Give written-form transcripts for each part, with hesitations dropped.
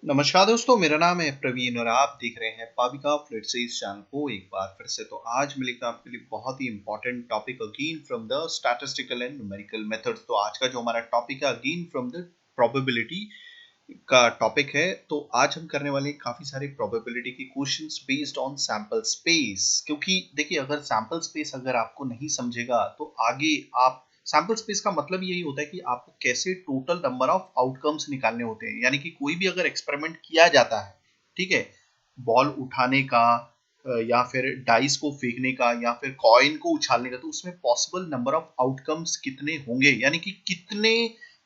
नमस्कार दोस्तों, मेरा नाम है प्रवीण और आप देख रहे हैं पाविका फ्लुइड चैनल को एक बार फिर से। तो आज मैं लेकर आपके लिए बहुत ही important topic again from the statistical and numerical methods. तो आज का जो हमारा टॉपिक है अगेन फ्रॉम द प्रोबेबिलिटी का टॉपिक है। तो आज हम करने वाले काफी सारे प्रोबेबिलिटी के questions based on sample space. क्योंकि देखिए, अगर सैंपल स्पेस अगर आपको नहीं समझेगा तो आगे आप सैंपल स्पेस का मतलब यही होता है कि आपको कैसे टोटल नंबर ऑफ आउटकम्स निकालने होते हैं। यानी कि कोई भी अगर एक्सपेरिमेंट किया जाता है, ठीक है, बॉल उठाने का या फिर डाइस को फेंकने का या फिर कॉइन को उछालने का, तो उसमें पॉसिबल नंबर ऑफ आउटकम्स कितने होंगे, यानी कि कितने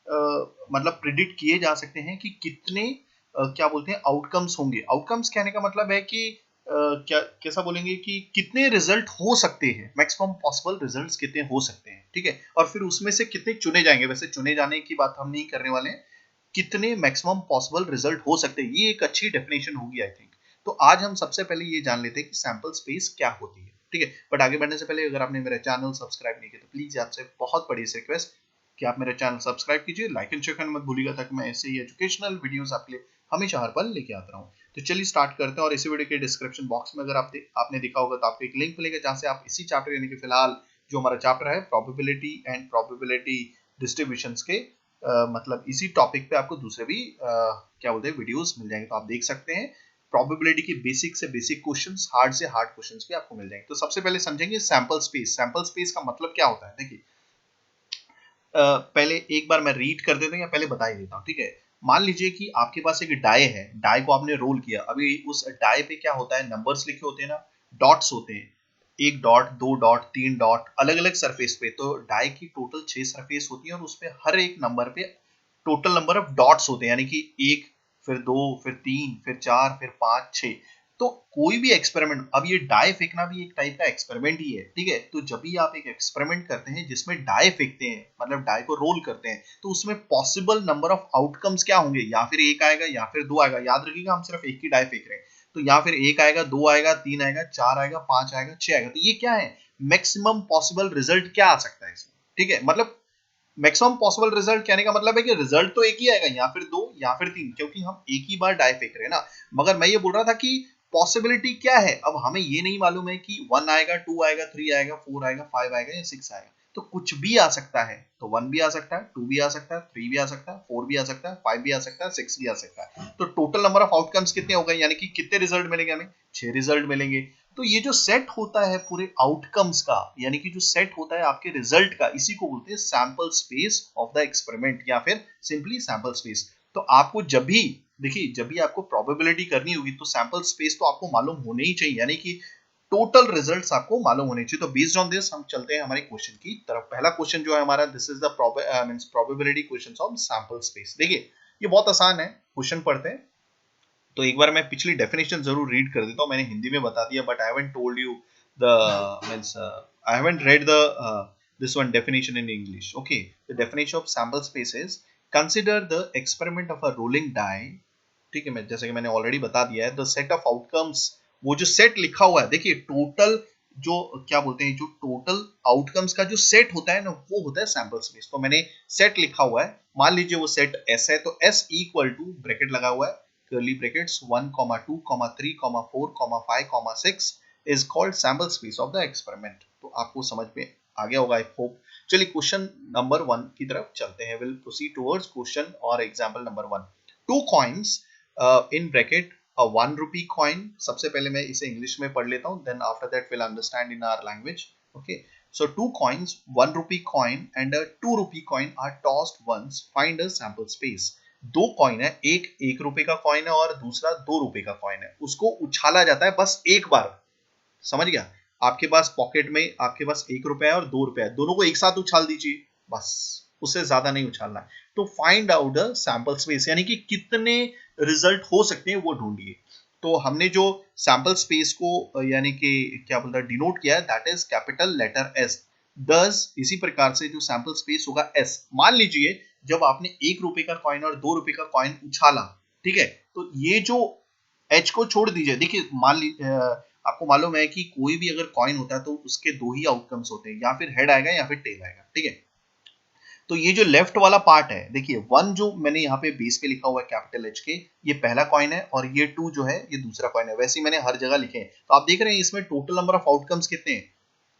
मतलब प्रिडिक्ट किए जा सकते हैं कि कितने क्या बोलते हैं आउटकम्स होंगे। आउटकम्स कहने का मतलब है कि क्या कैसा बोलेंगे कि कितने रिजल्ट हो सकते हैं, मैक्सिमम पॉसिबल रिजल्ट्स कितने हो सकते हैं, ठीक है, और फिर उसमें से कितने चुने जाएंगे। वैसे चुने जाने की बात हम नहीं करने वाले हैं, कितने मैक्सिमम पॉसिबल रिजल्ट हो सकते हैं, ये एक अच्छी डेफिनेशन होगी आई थिंक। तो आज हम सबसे पहले ये जान लेते हैं कि सैंपल स्पेस क्या होती है, ठीक है। बट आगे बढ़ने से पहले अगर आपने मेरा चैनल सब्सक्राइब नहीं किया तो प्लीज आपसे बहुत बड़ी रिक्वेस्ट कि आप मेरा चैनल सब्सक्राइब कीजिए, लाइक एंड शेयर करना मत भूलिएगा, ताकि मैं ऐसे ही एजुकेशनल वीडियोस आपके लिए हमेशा हर पल लेके आता रहूं। तो चलिए स्टार्ट करते हैं। और इसी वीडियो के डिस्क्रिप्शन बॉक्स में अगर आपने देखा होगा तो आपको एक लिंक मिलेगा जहां से आप इसी चैप्टर यानी कि फिलहाल जो हमारा चैप्टर है प्रोबेबिलिटी एंड प्रोबेबिलिटी डिस्ट्रीब्यूशंस के मतलब इसी टॉपिक पे आपको दूसरे भी क्या बोलते हैं वीडियोस मिल जाएंगे, तो आप देख सकते हैं। प्रोबेबिलिटी की बेसिक से बेसिक क्वेश्चंस, हार्ड से हार्ड क्वेश्चंस भी आपको मिल जाएंगे। तो सबसे पहले समझेंगे सैंपल स्पेस। सैंपल स्पेस का मतलब क्या होता है, देखिए पहले एक बार मैं रीड कर देता हूँ या पहले बता ही देता हूँ, ठीक है। मान लीजिए कि आपके पास एक डाई है, डाई को आपने रोल किया। अभी उस डाई पे क्या होता है, नंबर्स लिखे होते हैं ना, डॉट्स होते हैं, एक डॉट, दो डॉट, तीन डॉट, अलग अलग सरफेस पे। तो डाई की टोटल 6 सरफेस होती है और उसपे हर एक नंबर पे टोटल नंबर ऑफ डॉट्स होते हैं, यानी कि एक, फिर दो, फिर तीन, फिर चार, फिर पांच, छह। तो कोई भी एक्सपेरिमेंट, अब ये डाई फेंकना भी एक टाइप का एक्सपेरिमेंट ही है, ठीक है। तो जब भी आप एक एक्सपेरिमेंट करते हैं जिसमें डाई फेंकते हैं, मतलब डाई को रोल करते हैं, तो उसमें पॉसिबल नंबर ऑफ आउटकम्स क्या होंगे, या फिर एक आएगा या फिर दो आएगा। याद रखिएगा, हम सिर्फ एक ही डाई फेंक रहे हैं, तो या फिर एक आएगा, दो आएगा, तीन आएगा, चार आएगा, पांच आएगा, छह आएगा। तो ये क्या है, मैक्सिमम पॉसिबल रिजल्ट क्या आ सकता है इसमें, ठीक है। मतलब मैक्सिमम पॉसिबल रिजल्ट कहने का मतलब है कि रिजल्ट तो एक ही आएगा, या फिर दो या फिर तीन, क्योंकि हम एक ही बार डाई फेंक रहे हैं ना। मगर मैं ये बोल रहा था कि पॉसिबिलिटी क्या है। अब हमें ये नहीं मालूम है कि वन आएगा, टू आएगा, थ्री आएगा, फोर आएगा, फाइव आएगा या सिक्स आएगा। तो कुछ भी आ सकता है। तो वन भी आ सकता है, टू भी आ सकता है, थ्री भी आ सकता है, फोर भी आ सकता है, फाइव भी आ सकता है, सिक्स भी आ सकता है। तो टोटल नंबर ऑफ आउटकम्स कितने हो गए, यानी कि कितने रिजल्ट मिलेंगे हमें, छह रिजल्ट मिलेंगे। तो ये जो सेट होता है पूरे आउटकम्स का, यानी कि जो सेट होता है आपके रिजल्ट का, इसी को बोलते हैं sample space of the experiment या फिर सिंपली सैंपल स्पेस। तो आपको जब भी, देखिए, जब भी आपको प्रोबेबिलिटी करनी होगी तो सैंपल स्पेस तो आपको मालूम होने ही चाहिए, यानी कि टोटल रिजल्ट्स आपको मालूम होने चाहिए। तो बेस्ड ऑन दिस हम चलते हैं हमारे क्वेश्चन की तरफ। पहला क्वेश्चन जो है हमारा, this is the means probability questions of sample space. देखिए, ये बहुत आसान है, क्वेश्चन पढ़ते हैं। तो एक बार मैं पिछली डेफिनेशन जरूर रीड कर देता हूँ, मैंने हिंदी में बता दिया, but I haven't told you the means I haven't read the this one definition in English. Okay, the definition of sample space is consider the experiment of a rolling die, ठीक है। मैं जैसे कि मैंने ऑलरेडी बता दिया है, the set of outcomes, वो जो सेट लिखा हुआ है, देखिए टोटल जो क्या बोलते हैं, जो टोटल आउटकम्स का जो सेट होता है ना, वो होता है सैंपल स्पेस। तो मैंने सेट लिखा हुआ है, मान लीजिए वो सेट एस है, तो एस इक्वल टू ब्रैकेट लगा हुआ है, curly brackets 1, 2, 3, 4, 5, 6 is called sample space of the experiment। तो आपको समझ में आ गया होगा आई होप। चलिए क्वेश्चन नंबर वन की तरफ चलते हैं। विल प्रोसीड टुवर्ड्स क्वेश्चन और example number one. Two coins in bracket a 1 rupee coin। सबसे पहले मैं इसे इंग्लिश में पढ़ लेता हूं, then after that we'll understand in our language। okay, so two coins, 1 rupee coin and a 2 rupee coin are tossed once, find a sample space। दो coin है, एक 1 रुपए का कॉइन है और दूसरा 2 रुपए का कॉइन है, उसको उछाला जाता है बस एक बार। समझ गया, आपके पास पॉकेट में आपके पास 1 रुपया है और 2 रुपया है, दोनों को एक साथ उछाल दीजिए, बस, उससे ज्यादा नहीं उछालना है। तो find out the sample space, यानी कि कितने रिजल्ट हो सकते हैं वो ढूंढिए। तो हमने जो सैंपल स्पेस को यानी कि क्या बोलता है डिनोट किया है, that is capital letter S. दस इसी प्रकार से जो सैंपल स्पेस होगा एस। मान लीजिए जब आपने 1 रुपए का कॉइन और 2 रुपए का कॉइन उछाला, ठीक है, तो ये जो एच को छोड़ दीजिए। देखिए, मान लीजिए आपको मालूम है कि कोई भी अगर कॉइन होता है तो उसके दो ही आउटकम्स होते हैं, या फिर हेड आएगा या फिर टेल आएगा, ठीक है। तो ये जो लेफ्ट वाला पार्ट है, देखिए 1 जो मैंने यहाँ पे बेस पे लिखा हुआ है कैपिटल एच के, ये पहला कॉइन है, और ये 2 जो है ये दूसरा कॉइन है। वैसे ही मैंने हर जगह लिखे हैं। तो आप देख रहे हैं इसमें टोटल नंबर ऑफ आउटकम्स कितने हैं,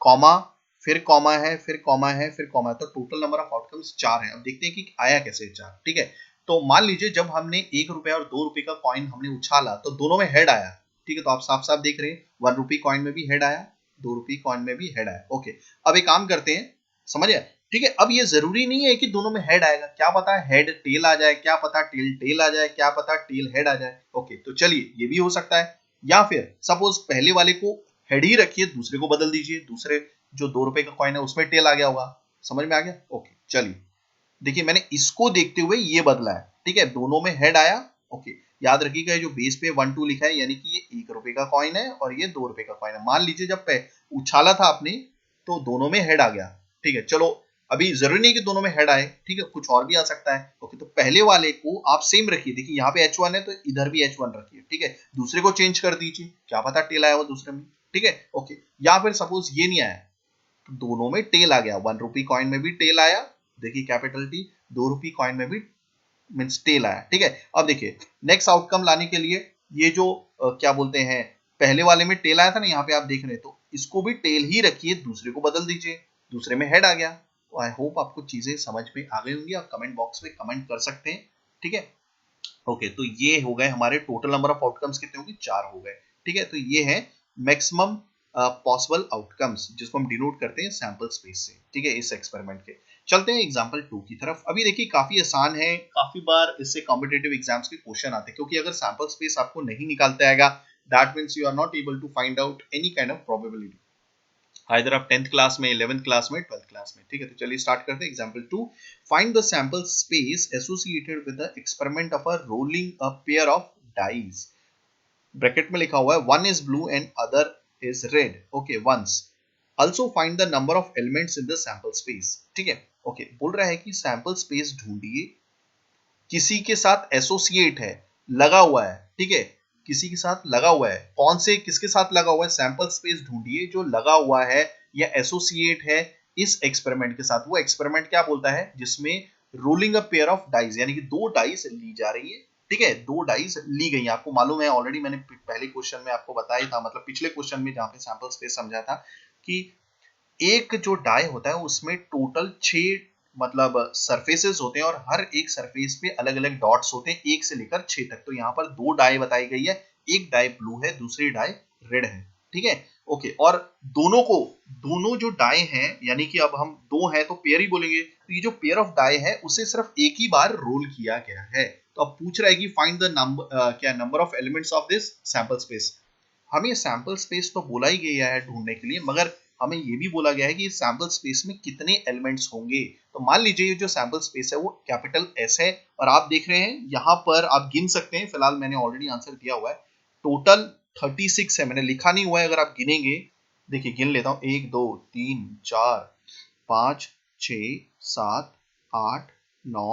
कॉमा, फिर कॉमा है, फिर कॉमा है, फिर कॉमा है, तो टोटल नंबर ऑफ आउटकम्स 4 है। अब देखते हैं कि आया कैसे 4। ठीक है, तो मान लीजिए जब हमने 1 रुपए और 2 रुपए का कॉइन हमने उछाला तो दोनों में हेड आया। ठीक है, तो आप साफ साफ देख रहे हैं 1 रुपी कॉइन में भी हेड आया, 2 रुपी कॉइन में भी हेड आया। ओके, अब एक काम करते हैं, समझ आया? ठीक है, अब ये जरूरी नहीं है कि दोनों में हेड आएगा, क्या पता हेड टेल आ जाए, क्या पता टेल टेल आ जाए, क्या पता टेल हेड आ जाए। ओके, तो चलिए ये भी हो सकता है। या फिर सपोज पहले वाले को हेड ही रखिए, दूसरे को बदल दीजिए, दूसरे जो 2 रुपए का कॉइन है उसमें टेल आ गया होगा। समझ में आ गया? ओके, चलिए देखिए मैंने इसको देखते हुए ये बदला है। ठीक है, दोनों में हेड आया। ओके, याद रखिएगा जो बेस पे 1 2 लिखा है यानी कि ये 1 रुपए का कॉइन है और ये 2 रुपए का कॉइन है। मान लीजिए जब उछाला था आपने तो दोनों में हेड आ गया। ठीक है, चलो अभी जरूरी नहीं कि दोनों में हेड आए, ठीक है, कुछ और भी आ सकता है। ओके, तो पहले वाले को आप सेम रखिए, देखिए यहाँ पे H1 है तो इधर भी H1 रखिए। ठीक है, दूसरे को चेंज कर दीजिए, क्या पता टेल आया हो दूसरे में। ठीक है, ओके, या फिर सपोज ये नहीं आया तो दोनों में टेल आ गया, 1 रुपी कॉइन में भी टेल आया, देखिए कैपिटल टी, 2 रुपी कॉइन में भी मींस टेल आया। ठीक है, अब देखिए नेक्स्ट आउटकम लाने के लिए ये जो क्या बोलते हैं, पहले वाले में टेल आया था ना, यहाँ पे आप देख रहे हैं, तो इसको भी टेल ही रखिए, दूसरे को बदल दीजिए, दूसरे में हेड आ गया। तो आई होप आपको चीजें समझ में आ गई होंगी, आप कमेंट बॉक्स में कमेंट कर सकते हैं। ठीक है, ओके, तो ये हो गए हमारे टोटल नंबर ऑफ आउटकम्स, कितने हो गए, 4 हो गए। ठीक है, तो ये है मैक्सिमम पॉसिबल आउटकम्स जिसको हम डिनोट करते हैं सैंपल स्पेस से। ठीक है, इस एक्सपेरिमेंट के चलते हैं एग्जांपल 2 की तरफ। अभी देखिए काफी आसान है, काफी बार इससे कॉम्पिटिटिव एग्जाम्स के क्वेश्चन आते हैं, क्योंकि अगर सैंपल स्पेस आपको नहीं निकालते आएगा, that means you are not able to find out any kind of probability, either आप 10th क्लास में, 11th क्लास में, 12th क्लास में। ठीक है, तो चलिए स्टार्ट करते हैं example 2। Find the sample space associated with the experiment of a rolling a pair of dice. Bracket में लिखा हुआ है one is blue and other is red. Okay, once also find the number of elements in the sample space. ठीक है, okay, बोल रहा है कि सैंपल स्पेस ढूंढिए, किसी के साथ एसोसिएट है, लगा हुआ है। ठीक है, किसी के साथ लगा हुआ है, कौन से किसके साथ लगा हुआ है, सैंपल स्पेस ढूंढिए जो लगा हुआ है या एसोसिएट है इस एक्सपेरिमेंट के साथ। वो एक्सपेरिमेंट क्या बोलता है, जिसमें rolling a pair of dice, यानी कि 2 डाइस ली जा रही है। ठीक है, 2 डाइस ली गई, आपको मालूम है ऑलरेडी, मैंने पहले क्वेश्चन में आपको बताया था, मतलब पिछले क्वेश्चन में जहां पे सैंपल स्पेस समझा था कि एक जो डाई होता है उसमें टोटल 6 मतलब सरफेसेस होते हैं, और हर एक सरफेस पे अलग अलग डॉट्स होते हैं, 1 से लेकर 6 तक। तो यहाँ पर 2 डाई बताई गई है, एक डाई ब्लू है, दूसरी डाई रेड है। ठीक है, ओके, और दोनों जो डाई हैं, यानी कि अब हम 2 हैं तो पेयर ही बोलेंगे, तो ये जो पेयर ऑफ डाई है उसे सिर्फ एक ही बार रोल किया गया है। तो अब पूछ रहा है कि फाइंड द नंबर, क्या number of elements of this sample space. हमें सैंपल स्पेस तो बोला ही गया है ढूंढने के लिए, मगर हमें ये भी बोला गया है कि सैंपल स्पेस में कितने एलिमेंट्स होंगे। तो मान लीजिए ये जो सैंपल स्पेस है वो कैपिटल एस है, और आप देख रहे हैं यहाँ पर आप गिन सकते हैं, फिलहाल मैंने ऑलरेडी आंसर दिया हुआ है, टोटल 36 है, मैंने लिखा नहीं हुआ है, अगर आप गिनेंगे, देखिए गिन लेता हूँ, 1 2 3 4 5 6 7 8 9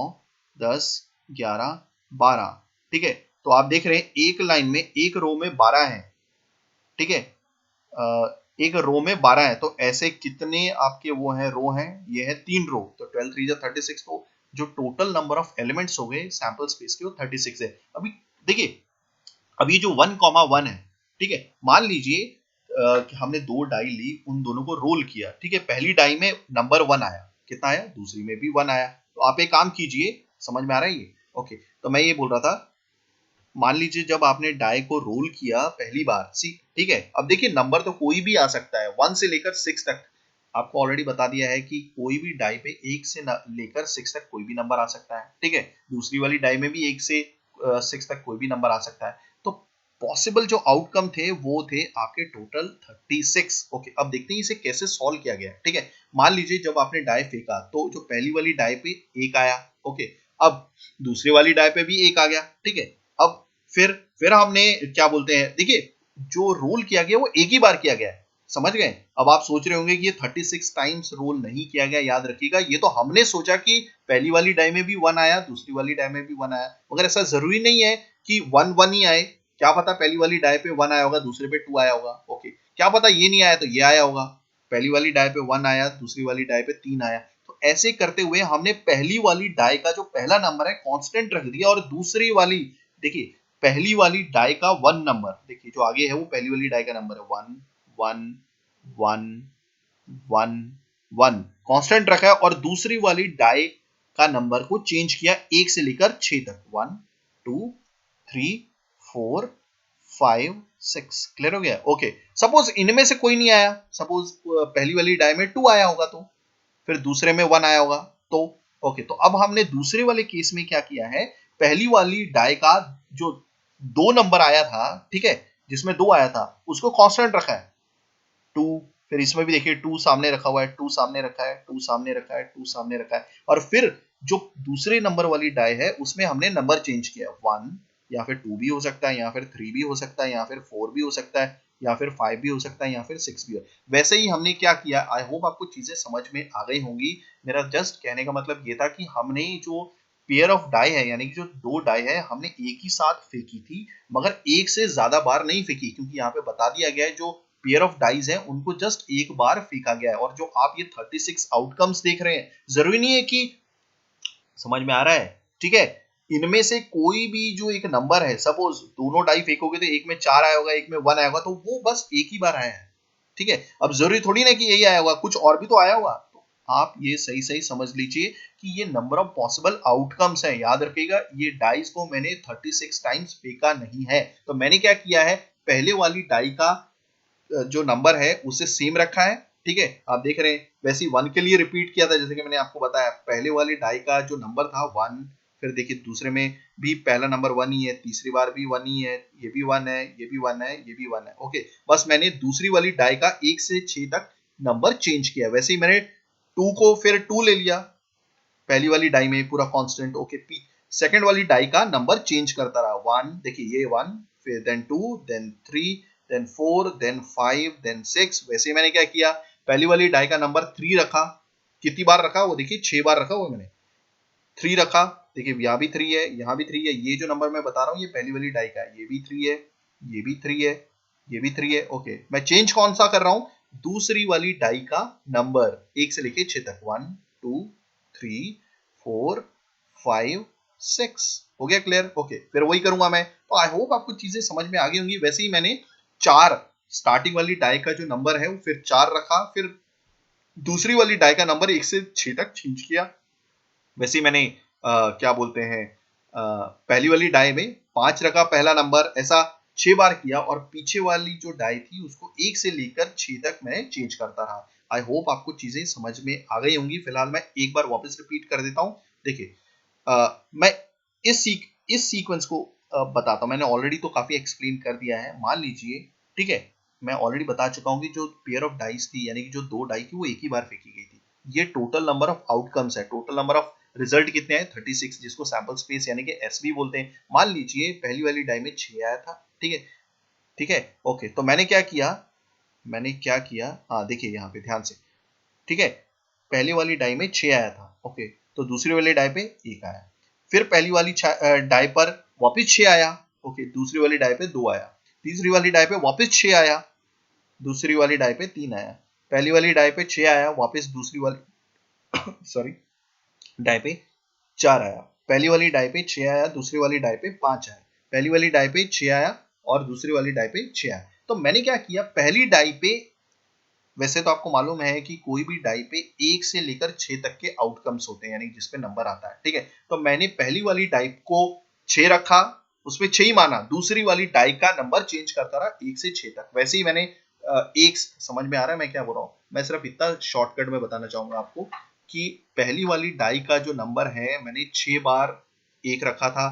10 11 12। ठीक है, तो आप देख रहे हैं एक लाइन में, एक रो में 12 है। ठीक है, एक रो में 12 है, तो ऐसे कितने आपके वो हैं, रो हैं, ये है 3 रो, तो 12 3 36, तो जो टोटल नंबर ऑफ एलिमेंट्स हो गए सैंपल स्पेस के वो 36 है। अभी देखिए, अब ये जो 1,1 है, ठीक है, मान लीजिए कि हमने 2 डाई ली, उन दोनों को रोल किया। ठीक है, पहली डाई में नंबर 1 आया, कितना आया, दूसरी में भी 1 आया, तो आप एक काम कीजिए, समझ में आ रहा है ये। ओके, तो मैं ये बोल रहा था, मान लीजिए जब आपने डाई को रोल किया पहली बार, सी, ठीक है, अब देखिए नंबर तो कोई भी आ सकता है, 1 से लेकर 6 तक, आपको ऑलरेडी बता दिया है कि कोई भी डाई पे 1 से लेकर 6 तक कोई भी नंबर आ सकता है। ठीक है, दूसरी वाली डाई में भी 1 से 6 तक कोई भी नंबर आ सकता है। तो पॉसिबल जो आउटकम थे वो थे आपके टोटल 36। ओके, अब देखते हैं इसे कैसे सॉल्व किया गया। ठीक है, मान लीजिए जब आपने डाई फेंका तो जो पहली वाली डाई पे 1 आया। ओके, अब दूसरी वाली डाई पे भी 1 आ गया। ठीक है, अब फिर हमने क्या बोलते हैं, देखिए जो रोल किया गया वो एक ही बार किया गया है, समझ गए। अब आप सोच रहे होंगे कि ये 36 टाइम्स रोल नहीं किया गया, याद रखिएगा, ये तो हमने सोचा कि पहली वाली डाई में भी 1 आया, दूसरी वाली डाई में भी 1 आया, मगर ऐसा जरूरी नहीं है कि 1 1 ही आए, क्या पता पहली वाली डाई पे 1 आया होगा, दूसरे पे 2 आया होगा। ओके, क्या पता ये नहीं आया तो ये आया होगा, पहली वाली डाई पे 1 आया, दूसरी वाली डाई पे 3 आया। तो ऐसे करते हुए हमने पहली वाली डाई का जो पहला नंबर है कांस्टेंट रख दिया और दूसरी वाली, देखिए पहली वाली डाई का 1 नंबर, देखिए जो आगे है वो पहली वाली डाई का नंबर है 1 1 1 1 1 कांस्टेंट रखा है और दूसरी वाली डाई का नंबर को चेंज किया 1 से लेकर 6 तक 1 2 3 4 5 6। क्लियर हो गया? ओके, सपोज इनमें से कोई नहीं आया, सपोज पहली वाली डाई में 2 आया होगा तो फिर दूसरे में 1 आया होगा तो ओके, तो अब हमने दूसरे वाले केस में क्या किया है, पहली वाली डाई का जो 2 नंबर आया था, ठीक है, जिसमें 2 आया था उसको कांस्टेंट रखा है 2, फिर इसमें भी देखिए 2 सामने रखा हुआ है, 2 सामने रखा है, 2 सामने रखा है, 2 सामने रखा है, और फिर जो दूसरे नंबर वाली डाई है उसमें हमने नंबर चेंज किया 1 या फिर 2 भी हो सकता है, या फिर 3 भी हो सकता है, या फिर 4 भी हो सकता है, या फिर 5 भी हो सकता है, या फिर 6 भी हो। वैसे ही हमने क्या किया, आई होप आपको चीजें समझ में आ गई होंगी। मेरा जस्ट कहने का मतलब ये था कि हमने जो पेयर ऑफ डाई है, यानी कि जो 2 डाई है हमने एक ही साथ फेंकी थी, मगर एक से ज्यादा बार नहीं फेंकी, क्योंकि यहाँ पे बता दिया गया है जो पेयर ऑफ डाइज है उनको जस्ट एक बार फेंका गया है। और जो आप ये 36 आउटकम्स देख रहे हैं, जरूरी नहीं है कि, समझ में आ रहा है, ठीक है, इनमें से कोई भी जो एक नंबर है, सपोज दोनों डाई फेंकोगे तो एक में 4 आया होगा, एक में 1 आया होगा, तो वो बस एक ही बार आया है, ठीक है। अब जरूरी थोड़ी ना कि यही आया होगा, कुछ और भी तो आया होगा। तो आप ये सही सही समझ लीजिए कि ये नंबर ऑफ पॉसिबल आउटकम्स है। याद रखिएगा, ये डाइस को मैंने 36 टाइम्स फेंका नहीं है। तो मैंने क्या किया है, पहले वाली डाई का जो नंबर है उसे सेम रखा है, ठीक है, आप देख रहे हैं। वैसे ही 1 के लिए रिपीट किया था, जैसे कि मैंने आपको बताया पहले वाली डाई का जो नंबर था 1, फिर देखिए दूसरे में भी पहला नंबर 1 ही है, तीसरी बार भी 1 ही है, ये भी 1 है, ये भी 1 है, ये भी 1 है। ओके, बस मैंने दूसरी वाली डाई का 1 से 6 तक नंबर चेंज किया। वैसे ही मैंने 2 को फिर 2 ले लिया, पहली वाली डाई में पूरा कांस्टेंट। ओके, सेकंड वाली डाई का नंबर चेंज करता रहा, 1, देखिए ये 1, फिर then 2, then 3, then 4, then 5, then 6। वैसे मैंने क्या किया, पहली वाली डाई का नंबर 3 रखा, कितनी बार रखा वो देखिए 6 बार रखा हुआ मैंने, 3 रखा, देखिए यहाँ भी 3 है, यहाँ भी 3 है, ये जो नंबर मैं बता रहा हूँ ये पहली वाली डाई का है, ये भी 3 है, ये भी 3 है, ये भी 3 है। ओके, मैं चेंज कौन सा कर रहा हूँ, दूसरी वाली डाई का नंबर 1 से लेके 6 तक, 1 2 3 4 5 6। हो गया क्लियर? ओके, फिर वही करूंगा मैं। तो आई होप आपको चीजें समझ में आ गई होंगी। वैसे ही मैंने 4 स्टार्टिंग वाली डाई का जो नंबर है वो फिर 4 रखा, फिर दूसरी वाली डाई का नंबर 1 से 6 तक चेंज किया। वैसे ही मैंने क्या बोलते हैं, पहली वाली डाई में 5 रखा पहला नंबर, ऐसा 6 बार किया, और पीछे वाली जो डाई थी उसको 1 से लेकर 6 तक मैं चेंज करता रहा। आई होप आपको चीजें समझ में आ गई होंगी। फिलहाल मैं एक बार वापस रिपीट कर देता हूँ। देखिए, मैं इस सीक्वेंस को बताता हूँ। मैंने ऑलरेडी तो काफी एक्सप्लेन कर दिया है। मान लीजिए, ठीक है, मैं ऑलरेडी बता चुका हूँ कि जो पेयर ऑफ डाइस थी, यानी कि जो 2 डाई थी वो एक ही बार फेंकी गई थी। ये टोटल नंबर ऑफ आउटकम्स है, टोटल नंबर ऑफ रिजल्ट कितने हैं, 36, जिसको सैंपल स्पेस यानी कि एस भी बोलते हैं। मान लीजिए पहली वाली डाई में 6 आया था, ठीक है, ठीक है। ओके, तो मैंने क्या किया, हाँ देखिए यहाँ पे ध्यान से, ठीक है, पहली वाली डाई में 6 आया था। ओके, तो दूसरी वाली डाई पे 1 आया, फिर पहली वाली डाई पर वापस 6 आया। ओके, दूसरी वाली डाई पे 2 आया, तीसरी वाली डाई पे वापस 6 आया, दूसरी वाली डाई पे 3 आया, पहली वाली डाई पे 6 आया, वापस दूसरी वाली सॉरी डाई पे 4 आया, पहली वाली डाई पे 6 आया, दूसरी वाली डाई पे 5 आया, पहली वाली डाई पे 6 आया और दूसरी वाली डाई पे 6 आया। तो मैंने क्या किया, पहली डाई पे, वैसे तो आपको मालूम है कि कोई भी डाई पे 1 से लेकर 6 तक के आउटकम्स होते हैं, यानी जिसपे नंबर आता है, ठीक है। तो मैंने पहली वाली डाई को 6 रखा, उसमें 6 ही माना, दूसरी वाली डाई का नंबर चेंज करता रहा 1 से 6 तक। वैसे ही मैंने एक, समझ में आ रहा है मैं क्या बोल रहा हूँ? मैं सिर्फ इतना शॉर्टकट में बताना चाहूंगा आपको कि पहली वाली डाई का जो नंबर है मैंने 6 बार 1 रखा था,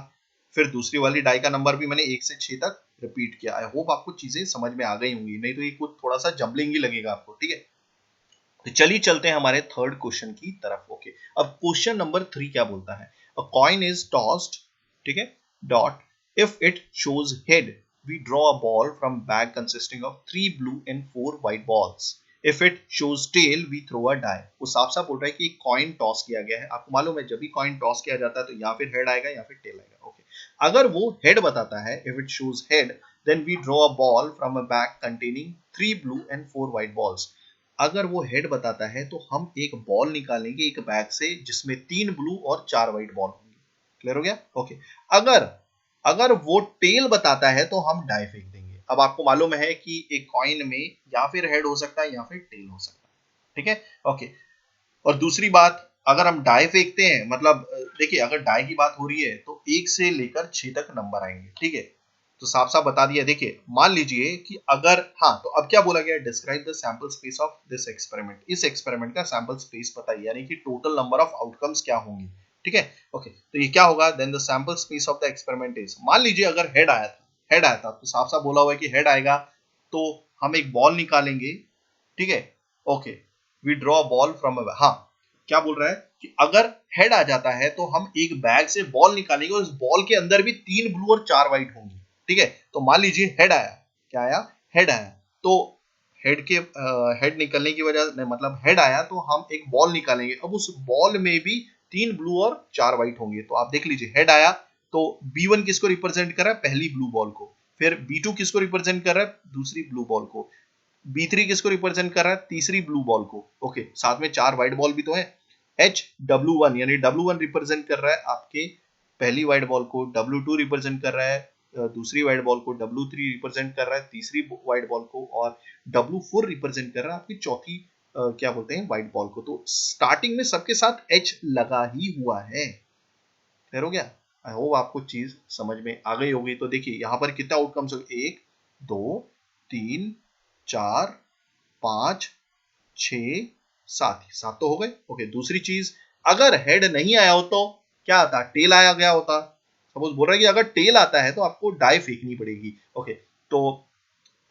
फिर दूसरी वाली डाई का नंबर भी मैंने 1 से 6 तक रिपीट किया। आई होप आपको चीजें समझ में आ गई होंगी, नहीं तो ये कुछ थोड़ा सा जम्बलिंग ही लगेगा आपको, ठीक है। तो चलिए चलते हैं हमारे थर्ड क्वेश्चन की तरफ। ओके, अब क्वेश्चन नंबर 3 क्या बोलता है, अ कॉइन इज टॉस्ड, ठीक है, dot, if it shows head we draw a ball from bag consisting of 3 blue and 4 white balls, if it shows tail we throw a die. वो साफ साफ बोल रहा है कि कॉइन टॉस किया गया है। आपको मालूम है जब भी कॉइन टॉस किया जाता है तो या फिर हेड आएगा या फिर टेल आएगा। ओके, अगर वो हेड बताता है, if it shows head, then we draw a ball from a bag containing 3 blue and 4 white balls। अगर वो हेड बताता है तो हम एक बॉल निकालेंगे एक बैग से जिसमें 3 ब्लू और 4 व्हाइट बॉल होंगी। क्लियर हो गया? ओके। अगर अगर वो टेल बताता है तो हम डाई फेंक देंगे। अब आपको मालूम है कि एक कॉइन में या फिर हेड हो सकता है या फिर टेल हो सकता है। ठीक है? ओके। और दूसरी बात, अगर हम डाई फेंकते हैं मतलब देखिए अगर डाई की बात हो रही है तो 1 से लेकर 6 तक नंबर आएंगे। ठीक है? तो साफ साफ बता दिया। देखिए मान लीजिए कि अगर हाँ, तो अब क्या बोला गया, describe the sample space of this experiment. इस एक्सपेरिमेंट का सैंपल स्पेस बताइए, यानी कि टोटल नंबर ऑफ आउटकम्स क्या होंगे। ठीक है? ओके। तो ये क्या होगा, then the sample space of the experiment is, मान लीजिए अगर हेड आया था तो साफ साफ बोला हुआ है कि हेड आएगा तो हम एक बॉल निकालेंगे। ठीक है? Okay. We draw ball from a, हाँ, क्या बोल रहा है कि अगर हेड आ जाता है तो हम एक बैग से बॉल निकालेंगे और उस बॉल के अंदर भी 3 ब्लू और 4 व्हाइट होंगी। ठीक है? तो मान लीजिए हेड आया, क्या आया, हेड आया, तो हेड निकलने की वजह नहीं, मतलब हेड आया तो हम एक बॉल निकालेंगे। अब उस बॉल में भी 3 ब्लू और 4 व्हाइट होंगे। तो आप देख लीजिए हेड आया तो B1 किसको रिप्रेजेंट कर रहा है, पहली ब्लू बॉल को। फिर B2 किसको रिप्रेजेंट कर रहा है, दूसरी ब्लू बॉल को। B3 किसको रिप्रेजेंट कर रहा है, तीसरी ब्लू बॉल को। ओके, साथ में 4 व्हाइट बॉल भी तो है। HW1 यानी W1 रिप्रेजेंट कर रहा है आपके पहली व्हाइट बॉल को, W2 रिप्रेजेंट कर रहा है दूसरी व्हाइट बॉल को, W3 रिप्रेजेंट कर रहा है तीसरी व्हाइट बॉल को, और W4 रिप्रेजेंट कर रहा है आपकी चौथी क्या बोलते हैं, व्हाइट बॉल को। तो स्टार्टिंग में सबके साथ H लगा ही हुआ है। क्लियर हो गया? आई होप आपको चीज समझ में आ गई होगी। तो देखिए यहाँ पर कितना आउटकम्स हो गए, 1 2 3 4 5 6 7, 7 तो हो गए। ओके, दूसरी चीज, अगर हेड नहीं आया हो तो क्या आता, टेल आया गया होता। सपोज बोल रहा है कि अगर टेल आता है तो आपको डाई फेंकनी पड़ेगी। ओके, तो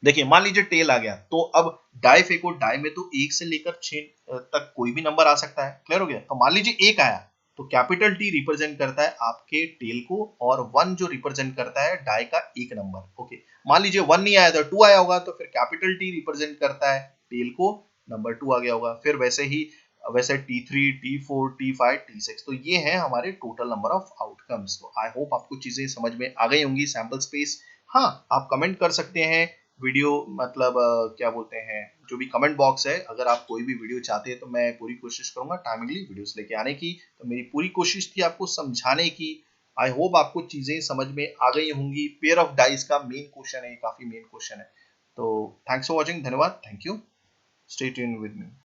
देखिए मान लीजिए टेल आ गया तो अब डाई फेंको, डाई में तो 1 से लेकर 6 तक कोई भी नंबर आ सकता है। क्लियर हो गया? तो मान लीजिए 1 आया तो कैपिटल टी रिप्रेजेंट करता है आपके टेल को, और 1 जो रिप्रेजेंट करता है डाई का एक नंबर। ओके, मान लीजिए 1 नहीं आया तो 2 आया होगा, तो फिर कैपिटल टी रिप्रेजेंट करता है टेल को, नंबर 2 आ गया होगा। फिर वैसे T3 T4 T5 T6, तो ये है हमारे टोटल नंबर ऑफ आउटकम्स। तो आई होप आपको चीजें समझ में आ गई होंगी। सैंपल स्पेस, हाँ, आप कमेंट कर सकते हैं वीडियो, मतलब क्या बोलते हैं, जो भी कमेंट बॉक्स है, अगर आप कोई भी वीडियो चाहते हैं तो मैं पूरी कोशिश करूंगा टाइमली वीडियोस लेके आने की। तो मेरी पूरी कोशिश थी आपको समझाने की। आई होप आपको चीजें समझ में आ गई होंगी। पेयर ऑफ डाइस का मेन क्वेश्चन है, काफी मेन क्वेश्चन है। तो थैंक्स फॉर वॉचिंग, धन्यवाद, thank you, stay tuned with me.